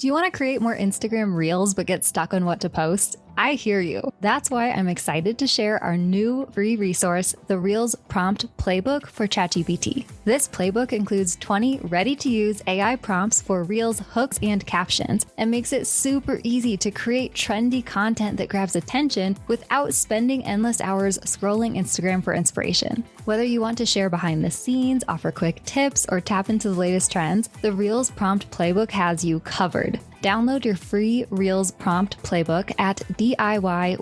Do you want to create more Instagram Reels but get stuck on what to post? I hear you. That's why I'm excited to share our new free resource, the Reels Prompt Playbook for Chat GPT. This playbook includes 20 ready-to-use AI prompts for Reels, hooks, and captions, and makes it super easy to create trendy content that grabs attention without spending endless hours scrolling Instagram for inspiration. Whether you want to share behind the scenes, offer quick tips, or tap into the latest trends, the Reels Prompt Playbook has you covered. Download your free Reels Prompt Playbook at DIY.ai/Reels.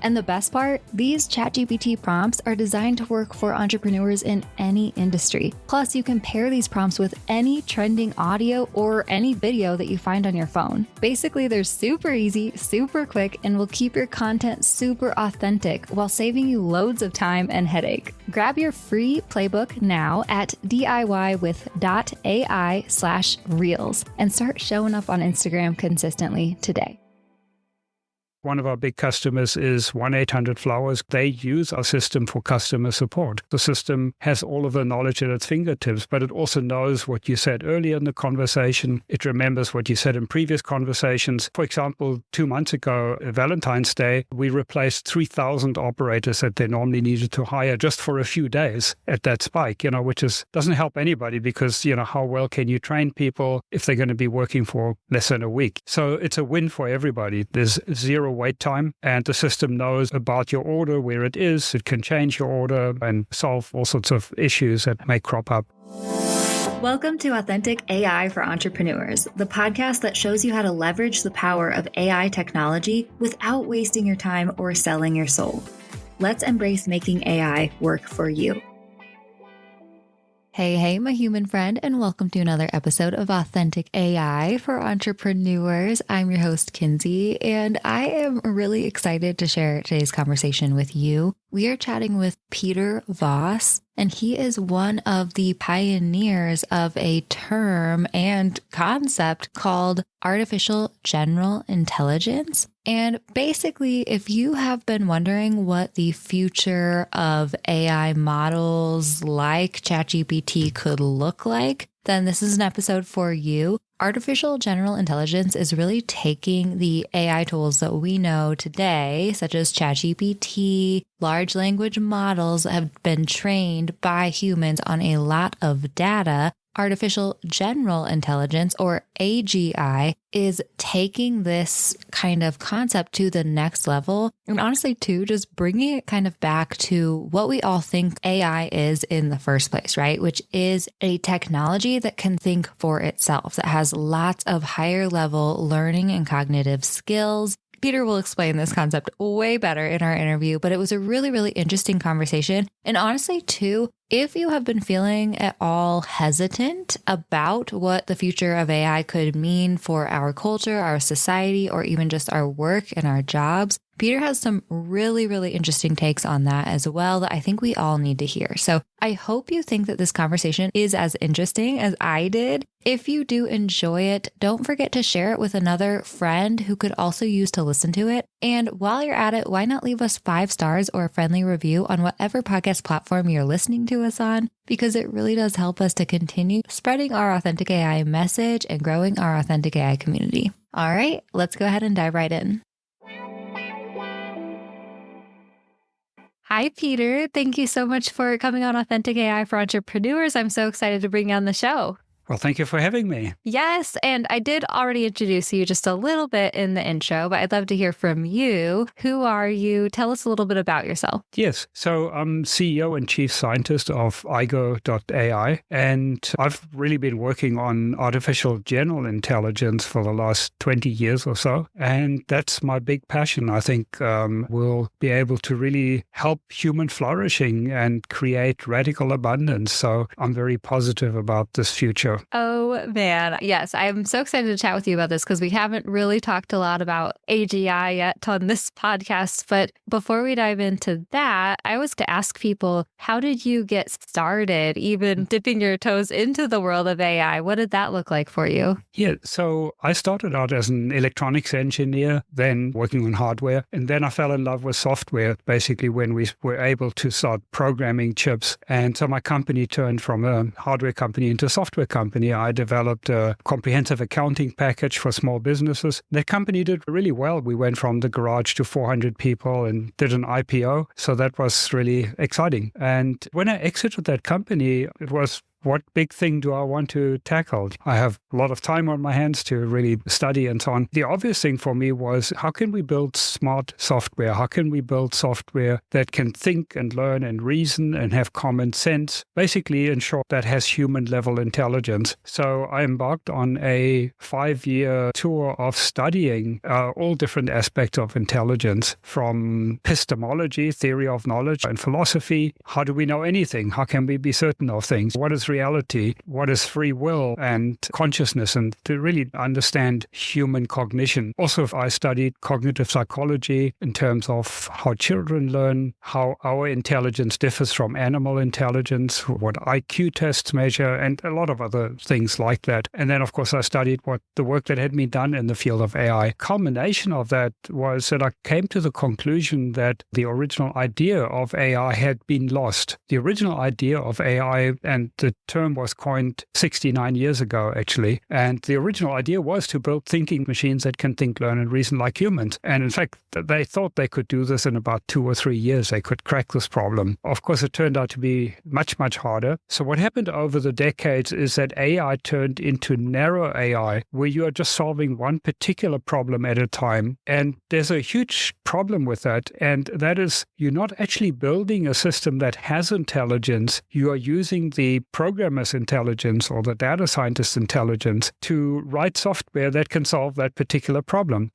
And the best part, these ChatGPT prompts are designed to work for entrepreneurs in any industry. Plus, you can pair these prompts with any trending audio or any video that you find on your phone. Basically, they're super easy, super quick, and will keep your content super authentic while saving you loads of time and headache. Grab your free playbook now at DIY.ai/Reels and start showing up on Instagram consistently today. One of our big customers is 1-800-Flowers. They use our system for customer support. The system has all of the knowledge at its fingertips, but it also knows what you said earlier in the conversation. It remembers what you said in previous conversations. For example, 2 months ago, Valentine's Day, we replaced 3,000 operators that they normally needed to hire just for a few days at that spike, which doesn't help anybody because, how well can you train people if they're going to be working for less than a week? So it's a win for everybody. There's zero wait time, and the system knows about your order, where it is. It can change your order and solve all sorts of issues that may crop up. Welcome to Authentic AI for Entrepreneurs, the podcast that shows you how to leverage the power of AI technology without wasting your time or selling your soul. Let's embrace making AI work for you. Hey, my human friend, and welcome to another episode of Authentic AI for Entrepreneurs. I'm your host, Kinsey, and I am really excited to share today's conversation with you. We are chatting with Peter Voss, and he is one of the pioneers of a term and concept called artificial general intelligence. And basically, if you have been wondering what the future of AI models like ChatGPT could look like, then this is an episode for you. Artificial general intelligence is really taking the AI tools that we know today, such as ChatGPT. Large language models have been trained by humans on a lot of data. Artificial general intelligence, or AGI, is taking this kind of concept to the next level. And honestly, too, just bringing it kind of back to what we all think AI is in the first place, right? Which is a technology that can think for itself, that has lots of higher level learning and cognitive skills. Peter will explain this concept way better in our interview, but it was a really, really interesting conversation. And honestly, too, if you have been feeling at all hesitant about what the future of AI could mean for our culture, our society, or even just our work and our jobs, Peter has some really, really interesting takes on that as well that I think we all need to hear. So I hope you think that this conversation is as interesting as I did. If you do enjoy it, don't forget to share it with another friend who could also use to listen to it. And while you're at it, why not leave us 5 stars or a friendly review on whatever podcast platform you're listening to us on? Because it really does help us to continue spreading our Authentic AI message and growing our Authentic AI community. All right, let's go ahead and dive right in. Hi, Peter. Thank you so much for coming on Authentic AI for Entrepreneurs. I'm so excited to bring you on the show. Well, thank you for having me. Yes, and I did already introduce you just a little bit in the intro, but I'd love to hear from you. Who are you? Tell us a little bit about yourself. Yes, so I'm CEO and Chief Scientist of igo.ai, and I've really been working on artificial general intelligence for the last 20 years or so, and that's my big passion. I think we'll be able to really help human flourishing and create radical abundance, so I'm very positive about this future. Oh, man. Yes, I'm so excited to chat with you about this because we haven't really talked a lot about AGI yet on this podcast. But before we dive into that, I was to ask people, how did you get started, even dipping your toes into the world of AI? What did that look like for you? Yeah, so I started out as an electronics engineer, then working on hardware, and then I fell in love with software, basically when we were able to start programming chips. And so my company turned from a hardware company into a software company. company. I developed a comprehensive accounting package for small businesses. That company did really well. We went from the garage to 400 people and did an IPO. So that was really exciting. And when I exited that company, it was, what big thing do I want to tackle? I have a lot of time on my hands to really study and so on. The obvious thing for me was, how can we build smart software? How can we build software that can think and learn and reason and have common sense? Basically, in short, that has human level intelligence. So I embarked on a 5-year tour of studying all different aspects of intelligence, from epistemology, theory of knowledge, and philosophy. How do we know anything? How can we be certain of things? What is reality, what is free will and consciousness, and to really understand human cognition. Also, I studied cognitive psychology in terms of how children learn, how our intelligence differs from animal intelligence, what IQ tests measure, and a lot of other things like that. And then, of course, I studied what the work that had been done in the field of AI. Culmination of that was that I came to the conclusion that the original idea of AI had been lost. The original idea of AI, and the term was coined 69 years ago, actually. And the original idea was to build thinking machines that can think, learn, and reason like humans. And in fact, they thought they could do this in about 2 or 3 years. They could crack this problem. Of course, it turned out to be much, much harder. So what happened over the decades is that AI turned into narrow AI, where you are just solving one particular problem at a time. And there's a huge problem with that. And that is, you're not actually building a system that has intelligence. You are using the programmer's intelligence or the data scientist's intelligence to write software that can solve that particular problem.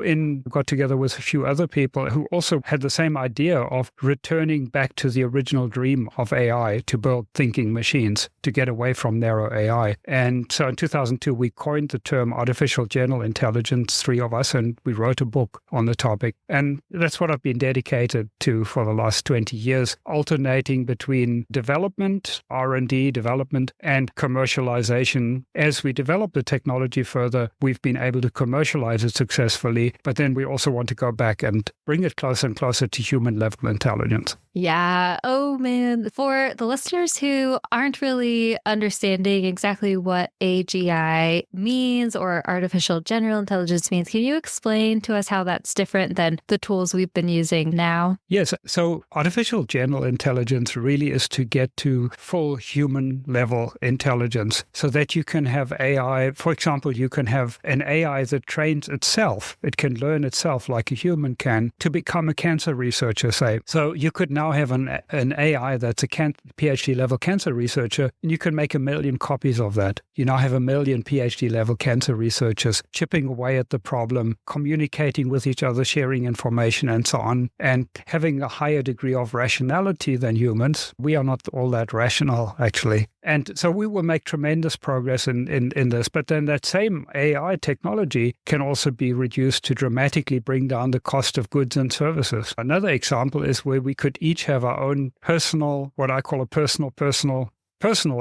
Got together with a few other people who also had the same idea of returning back to the original dream of AI, to build thinking machines, to get away from narrow AI. And so in 2002, we coined the term artificial general intelligence, 3 of us, and we wrote a book on the topic. And that's what I've been dedicated to for the last 20 years, alternating between development, R&D, development, and commercialization. As we develop the technology further, we've been able to commercialize it successfully, but then we also want to go back and bring it closer and closer to human level intelligence. Yeah. Oh, man. For the listeners who aren't really understanding exactly what AGI means or artificial general intelligence means, can you explain to us how that's different than the tools we've been using now? Yes. So artificial general intelligence really is to get to full human level intelligence, so that you can have AI. For example, you can have an AI that trains itself. It can learn itself like a human can to become a cancer researcher, say. So you could now have an AI that's a PhD level cancer researcher, and you can make 1 million copies of that. You now have 1 million PhD level cancer researchers chipping away at the problem, communicating with each other, sharing information and so on, and having a higher degree of rationality than humans. We are not all that rational, actually. And so we will make tremendous progress in this. But then that same AI technology can also be reduced to dramatically bring down the cost of goods and services. Another example is where we could each have our own personal, what I call a personal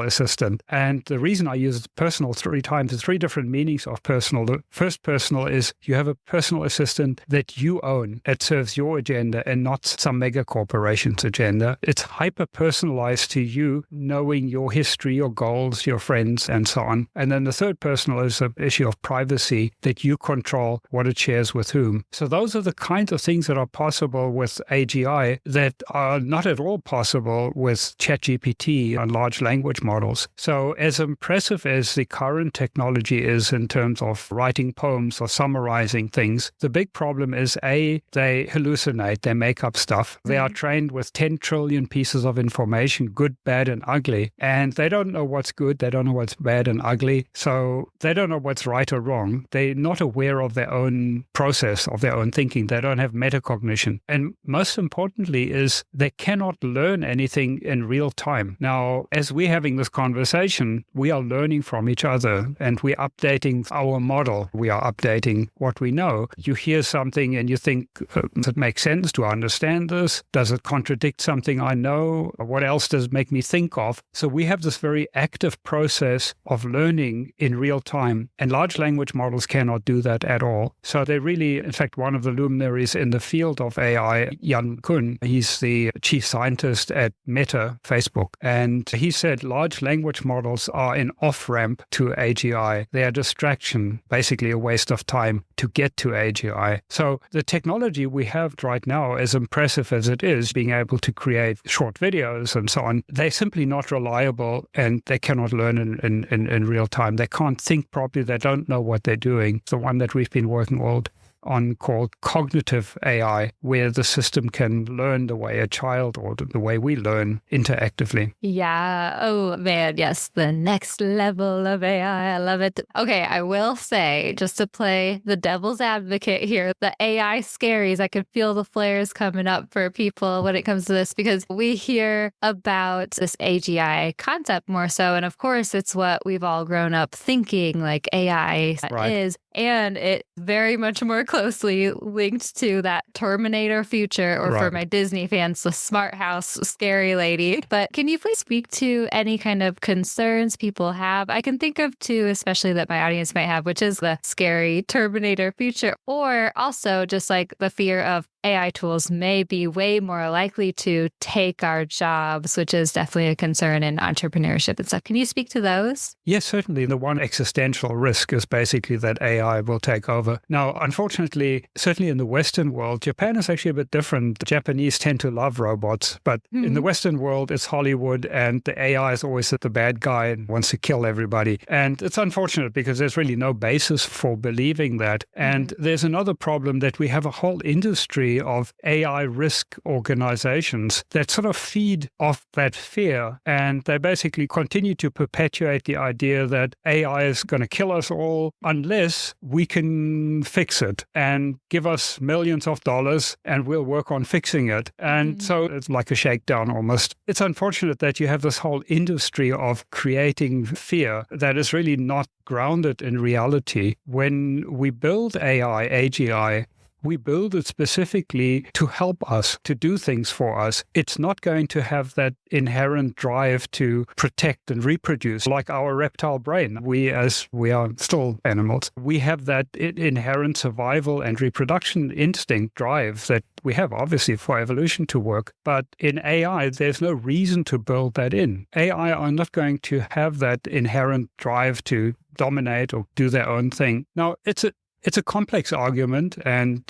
assistant. And the reason I use personal 3 times is 3 different meanings of personal. The first personal is you have a personal assistant that you own. It serves your agenda and not some mega corporation's agenda. It's hyper personalized to you, knowing your history, your goals, your friends, and so on. And then the third personal is an issue of privacy, that you control what it shares with whom. So those are the kinds of things that are possible with AGI that are not at all possible with Chat GPT and large language models. So as impressive as the current technology is in terms of writing poems or summarizing things, the big problem is, A, they hallucinate, they make up stuff. They are trained with 10 trillion pieces of information, good, bad, and ugly. And they don't know what's good, they don't know what's bad and ugly. So they don't know what's right or wrong. They're not aware of their own process, of their own thinking. They don't have metacognition. And most importantly is they cannot learn anything in real time. Now, as we're having this conversation, we are learning from each other and we're updating our model. We are updating what we know. You hear something and you think, does it make sense? Do I understand this? Does it contradict something I know? What else does it make me think of? So we have this very active process of learning in real time, and large language models cannot do that at all. So they really, in fact, one of the luminaries in the field of AI, Yan Kun, he's the chief scientist at Meta, Facebook, and he's said, large language models are an off-ramp to AGI. They are a distraction, basically a waste of time to get to AGI. So the technology we have right now, as impressive as it is, being able to create short videos and so on, they're simply not reliable and they cannot learn in real time. They can't think properly. They don't know what they're doing. The one that we've been working on called cognitive AI, where the system can learn the way a child or the way we learn interactively. Yeah. Oh, man. Yes. The next level of AI. I love it. Okay. I will say, just to play the devil's advocate here, the AI scaries, I can feel the flares coming up for people when it comes to this, because we hear about this AGI concept more so. And of course, it's what we've all grown up thinking like AI is. And it very much more closely linked to that Terminator future, or for my Disney fans, the smart house scary lady. But can you please speak to any kind of concerns people have? I can think of two, especially that my audience might have, which is the scary Terminator future, or also just like the fear of AI tools may be way more likely to take our jobs, which is definitely a concern in entrepreneurship and stuff. Can you speak to those? Yes, certainly. The one existential risk is basically that AI will take over. Now, unfortunately, certainly in the Western world, Japan is actually a bit different. The Japanese tend to love robots, but in the Western world, it's Hollywood and the AI is always the bad guy and wants to kill everybody. And it's unfortunate because there's really no basis for believing that. And there's another problem that we have a whole industry of AI risk organizations that sort of feed off that fear. And they basically continue to perpetuate the idea that AI is going to kill us all unless we can fix it and give us millions of dollars and we'll work on fixing it. And so it's like a shakedown almost. It's unfortunate that you have this whole industry of creating fear that is really not grounded in reality. When we build AI, AGI, we build it specifically to help us, to do things for us. It's not going to have that inherent drive to protect and reproduce like our reptile brain. We are still animals, we have that inherent survival and reproduction instinct drive that we have, obviously, for evolution to work. But in AI, there's no reason to build that in. AI are not going to have that inherent drive to dominate or do their own thing. Now, it's a complex argument, and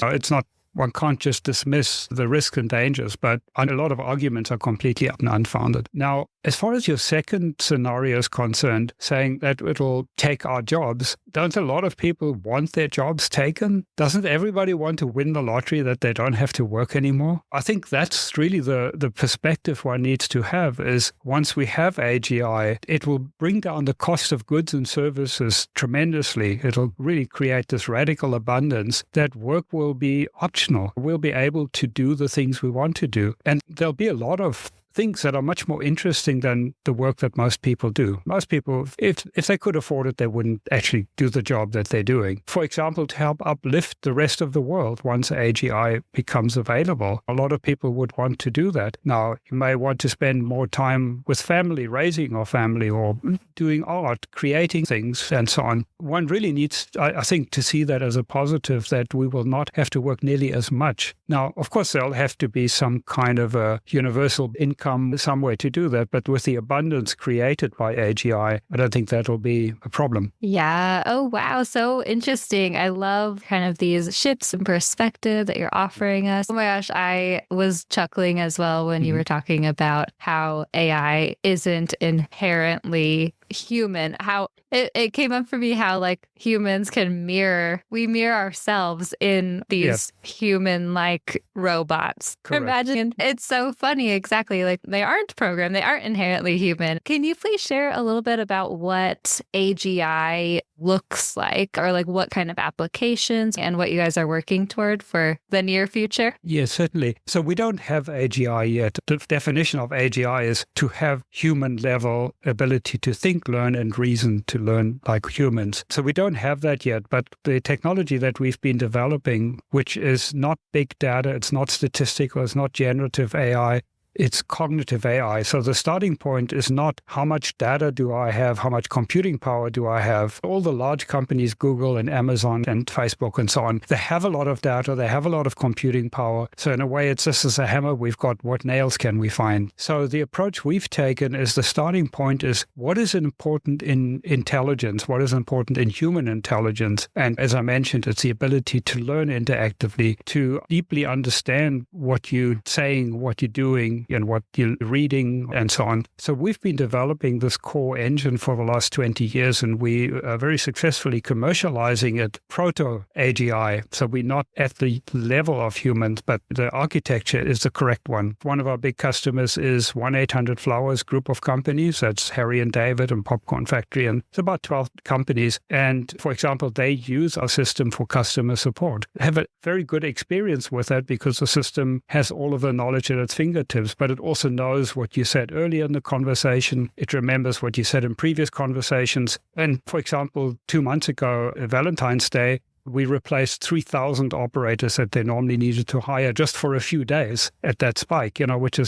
one can't just dismiss the risks and dangers, but a lot of arguments are completely unfounded. Now, as far as your second scenario is concerned, saying that it'll take our jobs, don't a lot of people want their jobs taken? Doesn't everybody want to win the lottery that they don't have to work anymore? I think that's really the perspective one needs to have is once we have AGI, it will bring down the cost of goods and services tremendously. It'll really create this radical abundance that work will be optional. We'll be able to do the things we want to do. And there'll be a lot of things that are much more interesting than the work that most people do. Most people, if they could afford it, they wouldn't actually do the job that they're doing. For example, to help uplift the rest of the world once AGI becomes available. A lot of people would want to do that. Now, you may want to spend more time with family, raising our family, or doing art, creating things, and so on. One really needs, I think, to see that as a positive, that we will not have to work nearly as much. Now, of course, there'll have to be some kind of a universal income some way to do that, but with the abundance created by AGI, I don't think that'll be a problem. Yeah. Oh, wow. So interesting. I love kind of these shifts in perspective that you're offering us. Oh my gosh, I was chuckling as well when you were talking about how AI isn't inherently human, how it came up for me how like humans can mirror ourselves in these human-like robots. Correct. Imagine, it's so funny, exactly, like they aren't programmed, they aren't inherently human. Can you please share a little bit about what AGI looks like, or like what kind of applications and what you guys are working toward for the near future? Yes, certainly. So we don't have AGI yet. The definition of AGI is to have human level ability to think, learn, and reason, to learn like humans. So we don't have that yet, but the technology that we've been developing, which is not big data, it's not statistical, it's not generative AI, it's cognitive AI. So the starting point is not how much data do I have, how much computing power do I have. All the large companies, Google and Amazon and Facebook and so on, they have a lot of data, they have a lot of computing power. So in a way, it's just as a hammer, we've got what nails can we find. So the approach we've taken is the starting point is what is important in intelligence, what is important in human intelligence. And as I mentioned, it's the ability to learn interactively, to deeply understand what you're saying, what you're doing, and what you're reading, and so on. So we've been developing this core engine for the last 20 years, and we are very successfully commercializing it proto-AGI. So we're not at the level of humans, but the architecture is the correct one. One of our big customers is 1-800-Flowers group of companies. That's Harry and David and Popcorn Factory, and it's about 12 companies. And for example, they use our system for customer support. They have a very good experience with that because the system has all of the knowledge at its fingertips, but it also knows what you said earlier in the conversation. It remembers what you said in previous conversations. And for example, 2 months ago, Valentine's Day, we replaced 3,000 operators that they normally needed to hire just for a few days at that spike, which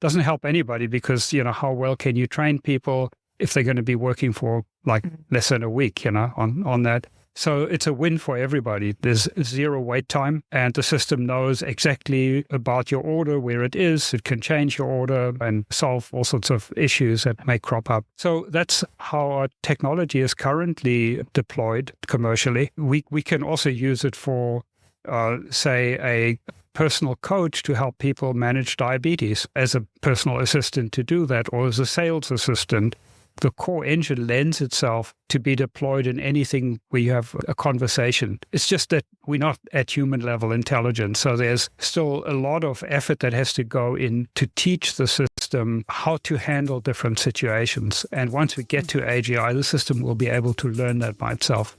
doesn't help anybody because, how well can you train people if they're going to be working for like less than a week, on that. So it's a win for everybody. There's zero wait time, and the system knows exactly about your order, where it is. It can change your order and solve all sorts of issues that may crop up. So that's how our technology is currently deployed commercially. We can also use it for, say, a personal coach to help people manage diabetes as a personal assistant to do that, or as a sales assistant. The core engine lends itself to be deployed in anything where you have a conversation. It's just that we're not at human level intelligence. So there's still a lot of effort that has to go in to teach the system how to handle different situations. And once we get to AGI, the system will be able to learn that by itself.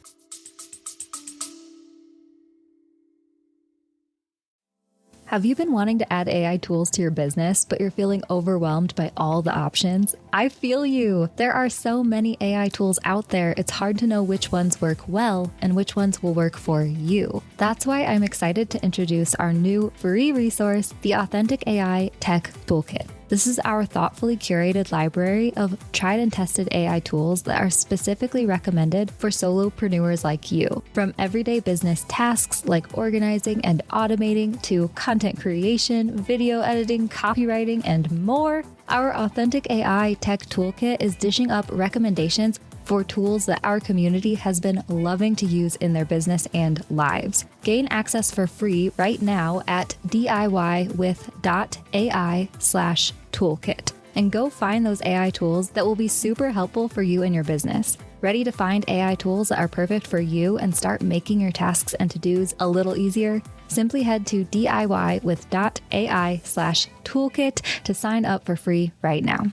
Have you been wanting to add AI tools to your business, but you're feeling overwhelmed by all the options? I feel you. There are so many AI tools out there, it's hard to know which ones work well and which ones will work for you. That's why I'm excited to introduce our new free resource, the Authentic AI Tech Toolkit. This is our thoughtfully curated library of tried and tested AI tools that are specifically recommended for solopreneurs like you. From everyday business tasks like organizing and automating to content creation, video editing, copywriting, and more, our Authentic AI Tech Toolkit is dishing up recommendations for tools that our community has been loving to use in their business and lives. Gain access for free right now at DIY-with.ai/toolkit and go find those AI tools that will be super helpful for you and your business. Ready to find AI tools that are perfect for you and start making your tasks and to-dos a little easier? Simply head to DIY-with.ai/toolkit to sign up for free right now.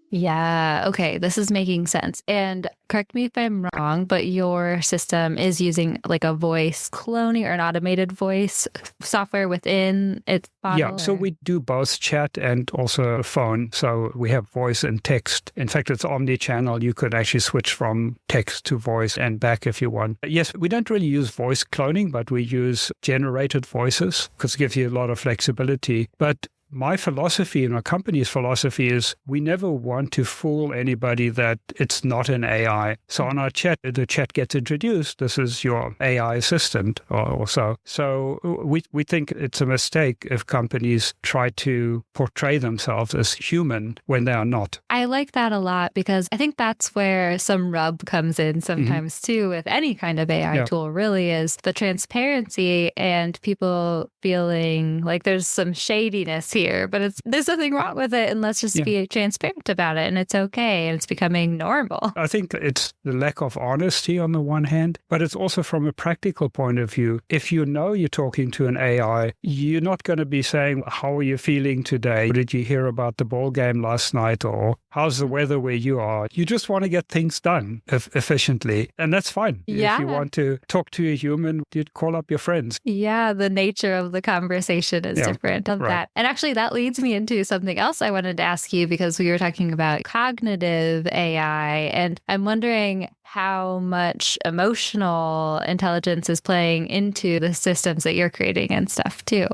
Yeah, okay, this is making sense. And correct me if I'm wrong, but your system is using like a voice cloning or an automated voice software within its model? Yeah, so we do both chat and also phone. So we have voice and text. In fact, it's omni-channel. You could actually switch from text to voice and back if you want. Yes, we don't really use voice cloning, but we use generated voices because it gives you a lot of flexibility. But my philosophy and our company's philosophy is we never want to fool anybody that it's not an AI. So on our chat, the chat gets introduced. This is your AI assistant or so. So we think it's a mistake if companies try to portray themselves as human when they are not. I like that a lot because I think that's where some rub comes in sometimes too with any kind of AI tool really is the transparency and people feeling like there's some shadiness here, but there's nothing wrong with it, and let's just be transparent about it, and it's okay, and it's becoming normal. I think it's the lack of honesty on the one hand, but it's also from a practical point of view. If you know you're talking to an AI, you're not going to be saying, how are you feeling today? Did you hear about the ball game last night? Or how's the weather where you are? You just want to get things done efficiently, and that's fine. Yeah. If you want to talk to a human, you'd call up your friends. Yeah, the nature of the conversation is different of that. And actually, that leads me into something else I wanted to ask you because we were talking about cognitive AI, and I'm wondering, how much emotional intelligence is playing into the systems that you're creating and stuff too?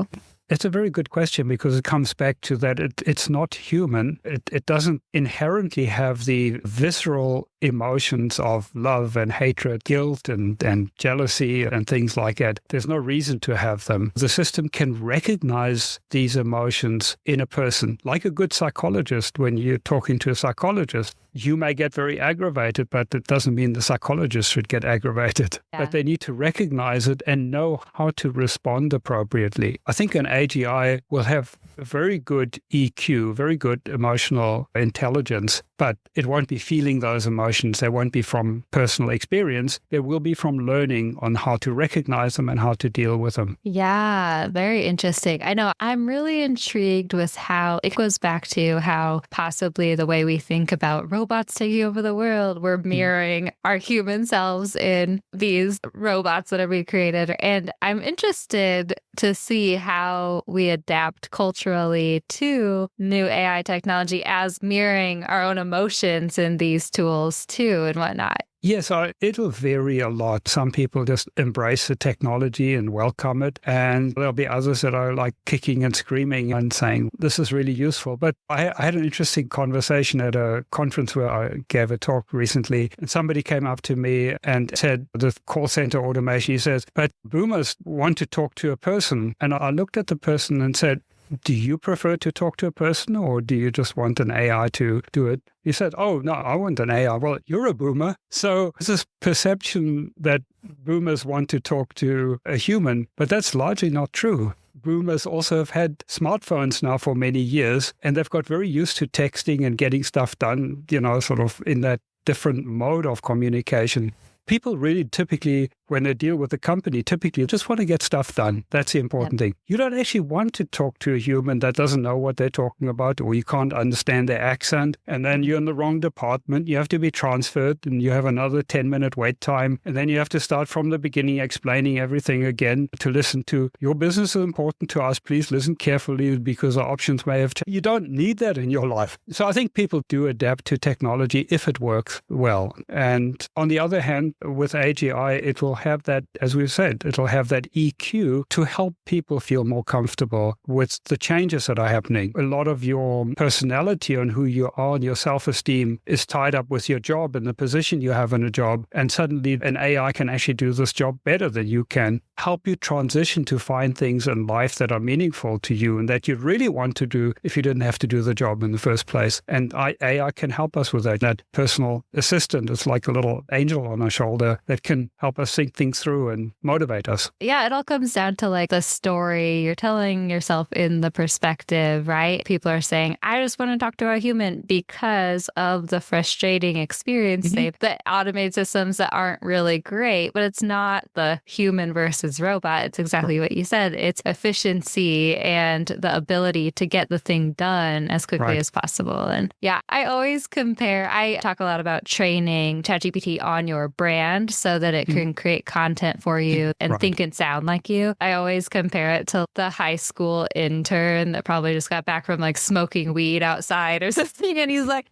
It's a very good question because it comes back to that it's not human. It doesn't inherently have the visceral emotions of love and hatred, guilt and jealousy and things like that. There's no reason to have them. The system can recognize these emotions in a person. Like a good psychologist, when you're talking to a psychologist, you may get very aggravated, but it doesn't mean the psychologist should get aggravated. Yeah. But they need to recognize it and know how to respond appropriately. I think an AGI will have a very good EQ, very good emotional intelligence, but it won't be feeling those emotions. They won't be from personal experience. They will be from learning on how to recognize them and how to deal with them. Yeah, very interesting. I know I'm really intrigued with how it goes back to how possibly the way we think about robots taking over the world, we're mirroring our human selves in these robots that are being created. And I'm interested to see how we adapt culturally to new AI technology as mirroring our own emotions in these tools too and whatnot. Yes, it'll vary a lot. Some people just embrace the technology and welcome it. And there'll be others that are like kicking and screaming and saying, this is really useful. But I had an interesting conversation at a conference where I gave a talk recently. And somebody came up to me and said, the call center automation, he says, but boomers want to talk to a person. And I looked at the person and said, do you prefer to talk to a person or do you just want an AI to do it? He said, oh, no, I want an AI. Well, you're a boomer. So there's this perception that boomers want to talk to a human, but that's largely not true. Boomers also have had smartphones now for many years, and they've got very used to texting and getting stuff done, sort of in that different mode of communication. People really typically, when they deal with a company, typically just want to get stuff done. That's the important thing. You don't actually want to talk to a human that doesn't know what they're talking about, or you can't understand their accent, and then you're in the wrong department. You have to be transferred, and you have another 10-minute wait time, and then you have to start from the beginning explaining everything again to listen to. Your business is important to us. Please listen carefully because our options may have changed. You don't need that in your life. So I think people do adapt to technology if it works well. And on the other hand, with AGI, it will have that, as we've said, it'll have that EQ to help people feel more comfortable with the changes that are happening. A lot of your personality and who you are and your self-esteem is tied up with your job and the position you have in a job. And suddenly an AI can actually do this job better than you can, help you transition to find things in life that are meaningful to you and that you really want to do if you didn't have to do the job in the first place. And AI can help us with that. That personal assistant is like a little angel on our shoulder that can help us think things through and motivate us. Yeah, it all comes down to like the story you're telling yourself in the perspective, right? People are saying, I just want to talk to a human because of the frustrating experience the automated systems that aren't really great, but it's not the human versus robot. It's exactly what you said. It's efficiency and the ability to get the thing done as quickly as possible. And yeah, I always I talk a lot about training Chat GPT on your brand so that it can create content for you and think and sound like you. I always compare it to the high school intern that probably just got back from like smoking weed outside or something. And he's like,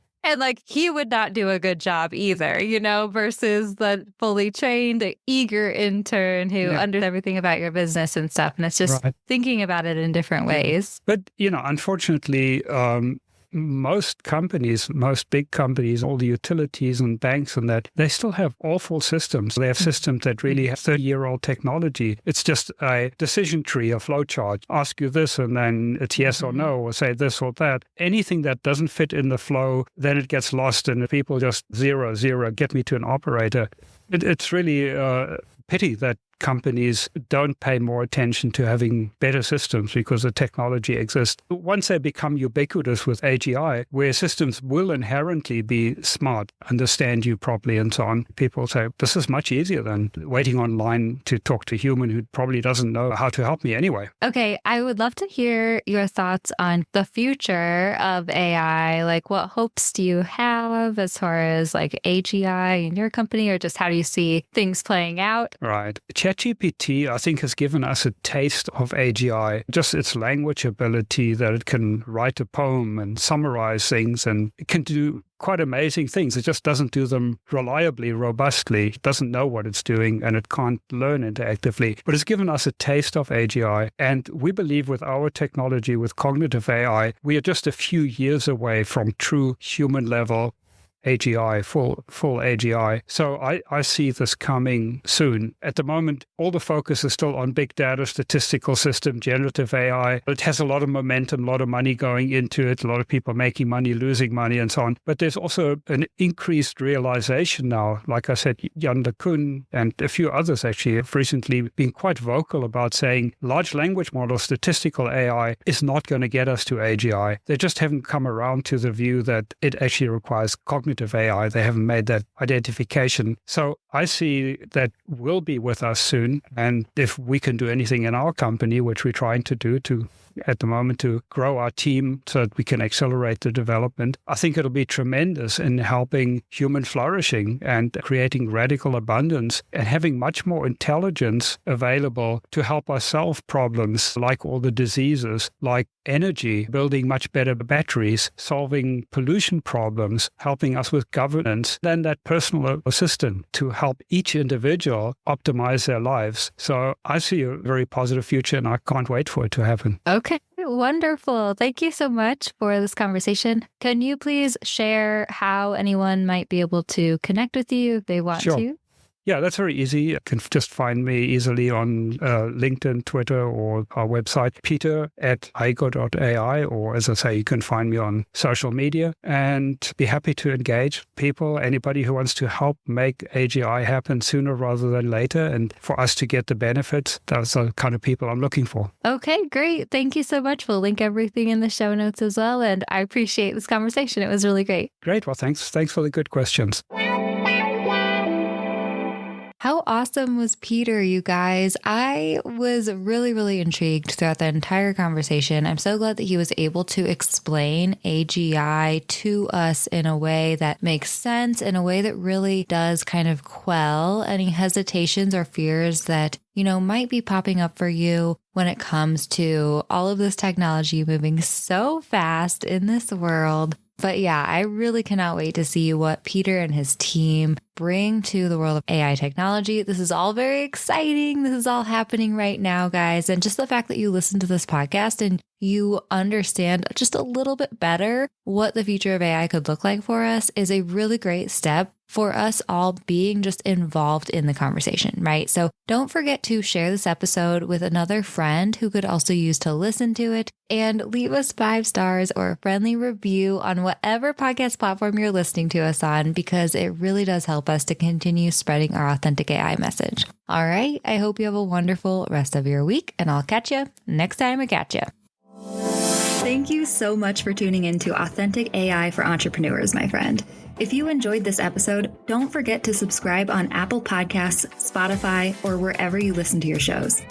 he would not do a good job either, versus the fully trained, eager intern who understands everything about your business and stuff. And it's just thinking about it in different ways. But, unfortunately, most big companies, all the utilities and banks and that, they still have awful systems. They have systems that really have 30-year-old technology. It's just a decision tree, a flowchart. Ask you this and then it's yes or no, or say this or that. Anything that doesn't fit in the flow, then it gets lost and people just zero, get me to an operator. It's really a pity that companies don't pay more attention to having better systems because the technology exists. Once they become ubiquitous with AGI, where systems will inherently be smart, understand you properly and so on, people say, this is much easier than waiting online to talk to a human who probably doesn't know how to help me anyway. Okay, I would love to hear your thoughts on the future of AI. Like, what hopes do you have as far as like AGI in your company, or just how do you see things playing out? Right. Chat Chat GPT, I think, has given us a taste of AGI, just its language ability that it can write a poem and summarize things, and it can do quite amazing things. It just doesn't do them reliably, robustly. It doesn't know what it's doing, and it can't learn interactively. But it's given us a taste of AGI. And we believe with our technology, with cognitive AI, we are just a few years away from true human level AGI, full AGI. So I see this coming soon. At the moment, all the focus is still on big data, statistical system, generative AI. It has a lot of momentum, a lot of money going into it, a lot of people making money, losing money, and so on. But there's also an increased realization now. Like I said, Jan LeCun and a few others actually have recently been quite vocal about saying large language models, statistical AI is not going to get us to AGI. They just haven't come around to the view that it actually requires cognitive AI. They haven't made that identification. So I see that will be with us soon. And if we can do anything in our company, which we're trying to do at the moment to grow our team so that we can accelerate the development, I think it'll be tremendous in helping human flourishing and creating radical abundance and having much more intelligence available to help us solve problems like all the diseases, like energy, building much better batteries, solving pollution problems, helping us with governance, then that personal assistant to help each individual optimize their lives. So I see a very positive future, and I can't wait for it to happen. Okay, wonderful. Thank you so much for this conversation. Can you please share how anyone might be able to connect with you if they want to? Yeah, that's very easy. You can just find me easily on LinkedIn, Twitter, or our website, peter@igo.ai, or as I say, you can find me on social media and be happy to engage people, anybody who wants to help make AGI happen sooner rather than later. And for us to get the benefits, those are the kind of people I'm looking for. Okay, great. Thank you so much. We'll link everything in the show notes as well. And I appreciate this conversation. It was really great. Great. Well, thanks for the good questions. How awesome was Peter, you guys? I was really, really intrigued throughout the entire conversation. I'm so glad that he was able to explain AGI to us in a way that makes sense, in a way that really does kind of quell any hesitations or fears that, might be popping up for you when it comes to all of this technology moving so fast in this world. But yeah, I really cannot wait to see what Peter and his team bring to the world of AI technology. This is all very exciting. This is all happening right now, guys. And just the fact that you listen to this podcast and you understand just a little bit better what the future of AI could look like for us is a really great step for us all being just involved in the conversation, right? So don't forget to share this episode with another friend who could also use to listen to it, and leave us 5 stars or a friendly review on whatever podcast platform you're listening to us on, because it really does help us to continue spreading our authentic AI message. All right. I hope you have a wonderful rest of your week, and I'll catch you next time I catch you. Thank you so much for tuning in to Authentic AI for Entrepreneurs, my friend. If you enjoyed this episode, don't forget to subscribe on Apple Podcasts, Spotify, or wherever you listen to your shows.